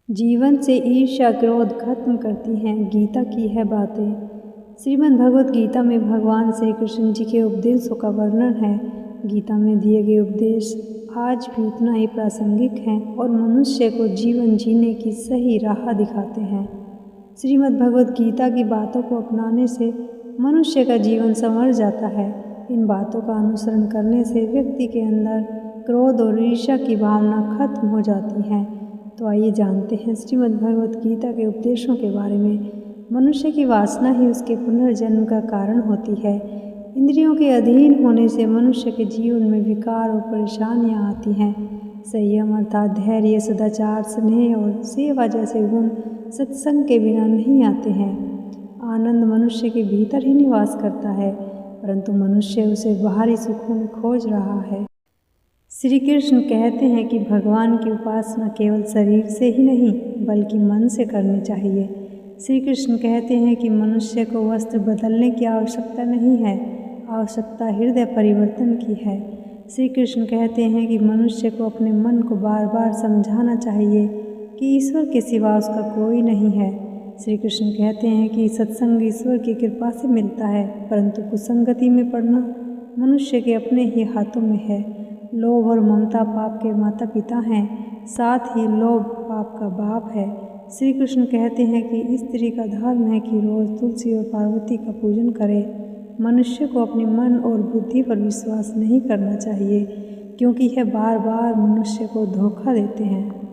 जीवन से ईर्ष्या क्रोध खत्म करती हैं गीता की है बातें। श्रीमद् भगवत गीता में भगवान श्री कृष्ण जी के उपदेशों का वर्णन है। गीता में दिए गए उपदेश आज भी उतना ही प्रासंगिक हैं और मनुष्य को जीवन जीने की सही राह दिखाते हैं। श्रीमद् भगवत गीता की बातों को अपनाने से मनुष्य का जीवन संवर जाता है। इन बातों का अनुसरण करने से व्यक्ति के अंदर क्रोध और ईर्ष्या की भावना खत्म हो जाती है। तो आइए जानते हैं श्रीमद् भगवत गीता के उपदेशों के बारे में। मनुष्य की वासना ही उसके पुनर्जन्म का कारण होती है। इंद्रियों के अधीन होने से मनुष्य के जीवन में विकार और परेशानियां आती हैं। संयम अर्थात धैर्य, सदाचार, स्नेह और सेवा जैसे गुण सत्संग के बिना नहीं आते हैं। आनंद मनुष्य के भीतर ही निवास करता है, परंतु मनुष्य उसे बाहरी सुखों में खोज रहा है। श्री कृष्ण कहते हैं कि भगवान की उपासना केवल शरीर से ही नहीं बल्कि मन से करनी चाहिए। श्री कृष्ण कहते हैं कि मनुष्य को वस्त्र बदलने की आवश्यकता नहीं है, आवश्यकता हृदय परिवर्तन की है। श्री कृष्ण कहते हैं कि मनुष्य को अपने मन को बार बार समझाना चाहिए कि ईश्वर के सिवा उसका कोई नहीं है। श्री कृष्ण कहते हैं कि सत्संग ईश्वर की कृपा से मिलता है, परंतु कुसंगति में पड़ना मनुष्य के अपने ही हाथों में है। लोभ और ममता पाप के माता पिता हैं, साथ ही लोभ पाप का बाप है। श्री कृष्ण कहते हैं कि स्त्री का धर्म है कि रोज तुलसी और पार्वती का पूजन करे। मनुष्य को अपने मन और बुद्धि पर विश्वास नहीं करना चाहिए, क्योंकि यह बार बार मनुष्य को धोखा देते हैं।